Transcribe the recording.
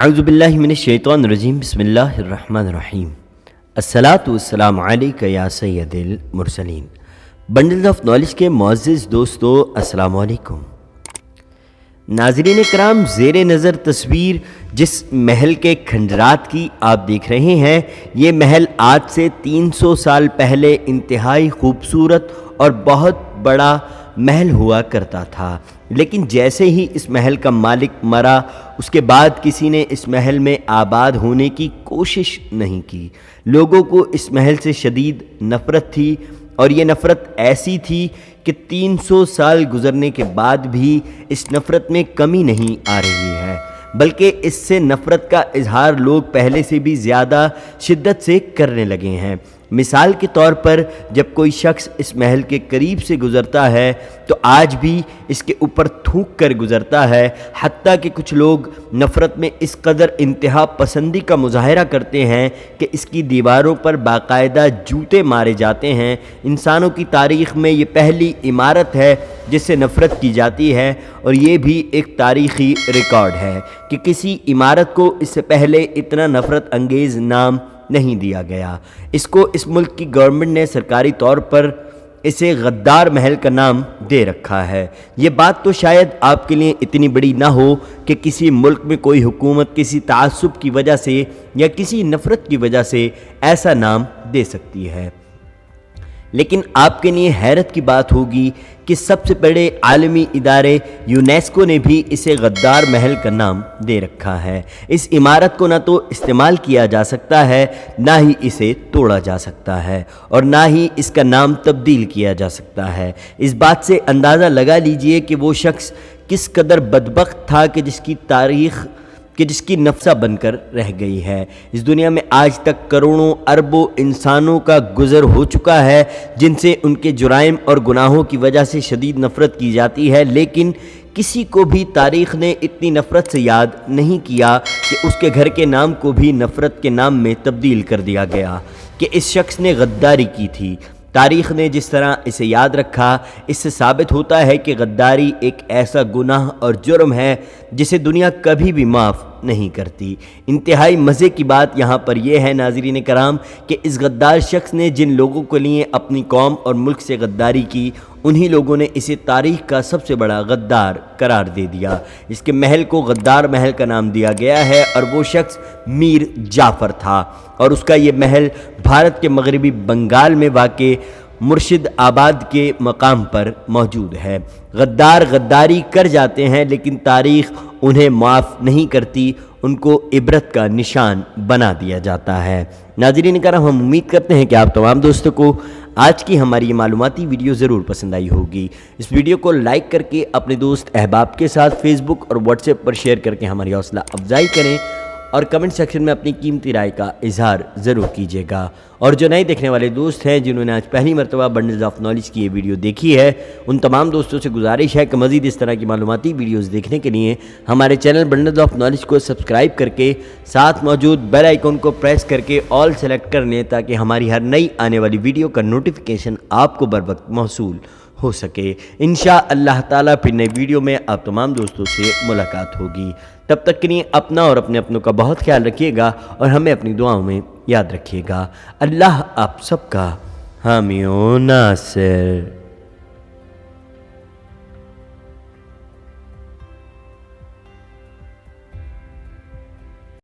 اعوذ باللہ من الشیطان الرجیم بسم اللہ الرحمن الرحیم الصلاۃ والسلام علیک یا سید المرسلین۔ بنڈل آف نالج کے معزز دوستو السلام علیکم۔ ناظرین کرام، زیر نظر تصویر جس محل کے کھنڈرات کی آپ دیکھ رہے ہیں، یہ محل آج سے 300 سال پہلے انتہائی خوبصورت اور بہت بڑا محل ہوا کرتا تھا، لیکن جیسے ہی اس محل کا مالک مرا، اس کے بعد کسی نے اس محل میں آباد ہونے کی کوشش نہیں کی۔ لوگوں کو اس محل سے شدید نفرت تھی، اور یہ نفرت ایسی تھی کہ 300 سال گزرنے کے بعد بھی اس نفرت میں کمی نہیں آ رہی ہے، بلکہ اس سے نفرت کا اظہار لوگ پہلے سے بھی زیادہ شدت سے کرنے لگے ہیں۔ مثال کے طور پر جب کوئی شخص اس محل کے قریب سے گزرتا ہے تو آج بھی اس کے اوپر تھوک کر گزرتا ہے، حتیٰ کہ کچھ لوگ نفرت میں اس قدر انتہا پسندی کا مظاہرہ کرتے ہیں کہ اس کی دیواروں پر باقاعدہ جوتے مارے جاتے ہیں۔ انسانوں کی تاریخ میں یہ پہلی عمارت ہے جس سے نفرت کی جاتی ہے، اور یہ بھی ایک تاریخی ریکارڈ ہے کہ کسی عمارت کو اس سے پہلے اتنا نفرت انگیز نام نہیں دیا گیا۔ اس کو اس ملک کی گورنمنٹ نے سرکاری طور پر اسے غدار محل کا نام دے رکھا ہے۔ یہ بات تو شاید آپ کے لیے اتنی بڑی نہ ہو کہ کسی ملک میں کوئی حکومت کسی تعصب کی وجہ سے یا کسی نفرت کی وجہ سے ایسا نام دے سکتی ہے، لیکن آپ کے لیے حیرت کی بات ہوگی کہ سب سے بڑے عالمی ادارے یونیسکو نے بھی اسے غدار محل کا نام دے رکھا ہے۔ اس عمارت کو نہ تو استعمال کیا جا سکتا ہے، نہ ہی اسے توڑا جا سکتا ہے، اور نہ ہی اس کا نام تبدیل کیا جا سکتا ہے۔ اس بات سے اندازہ لگا لیجئے کہ وہ شخص کس قدر بدبخت تھا کہ جس کی نفسہ بن کر رہ گئی ہے۔ اس دنیا میں آج تک کروڑوں اربوں انسانوں کا گزر ہو چکا ہے جن سے ان کے جرائم اور گناہوں کی وجہ سے شدید نفرت کی جاتی ہے، لیکن کسی کو بھی تاریخ نے اتنی نفرت سے یاد نہیں کیا کہ اس کے گھر کے نام کو بھی نفرت کے نام میں تبدیل کر دیا گیا کہ اس شخص نے غداری کی تھی۔ تاریخ نے جس طرح اسے یاد رکھا، اس سے ثابت ہوتا ہے کہ غداری ایک ایسا گناہ اور جرم ہے جسے دنیا کبھی بھی معاف نہیں کرتی۔ انتہائی مزے کی بات یہاں پر یہ ہے ناظرین کرام کہ اس غدار شخص نے جن لوگوں کے لیے اپنی قوم اور ملک سے غداری کی، انہی لوگوں نے اسے تاریخ کا سب سے بڑا غدار قرار دے دیا۔ اس کے محل کو غدار محل کا نام دیا گیا ہے، اور وہ شخص میر جعفر تھا، اور اس کا یہ محل بھارت کے مغربی بنگال میں واقع مرشد آباد کے مقام پر موجود ہے۔ غدار غداری کر جاتے ہیں، لیکن تاریخ انہیں معاف نہیں کرتی، ان کو عبرت کا نشان بنا دیا جاتا ہے۔ ناظرین کرام، ہم امید کرتے ہیں کہ آپ تمام دوستوں کو آج کی ہماری یہ معلوماتی ویڈیو ضرور پسند آئی ہوگی۔ اس ویڈیو کو لائک کر کے اپنے دوست احباب کے ساتھ فیس بک اور واٹس ایپ پر شیئر کر کے ہماری حوصلہ افزائی کریں، اور کمنٹ سیکشن میں اپنی قیمتی رائے کا اظہار ضرور کیجیے گا۔ اور جو نئے دیکھنے والے دوست ہیں جنہوں نے آج پہلی مرتبہ بنڈلز آف نالج کی یہ ویڈیو دیکھی ہے، ان تمام دوستوں سے گزارش ہے کہ مزید اس طرح کی معلوماتی ویڈیوز دیکھنے کے لیے ہمارے چینل بنڈلز آف نالج کو سبسکرائب کر کے ساتھ موجود بیل آئیکن کو پریس کر کے آل سلیکٹ کر لیں، تاکہ ہماری ہر نئی آنے والی ویڈیو کا نوٹیفیکیشن آپ کو بر وقت موصول ہو سکے۔ انشاءاللہ تعالیٰ پھر نئی ویڈیو میں آپ تمام دوستوں سے ملاقات ہوگی۔ تب تک کے لیے اپنا اور اپنے اپنوں کا بہت خیال رکھیے گا، اور ہمیں اپنی دعاؤں میں یاد رکھیے گا۔ اللہ آپ سب کا حامی و ناصر۔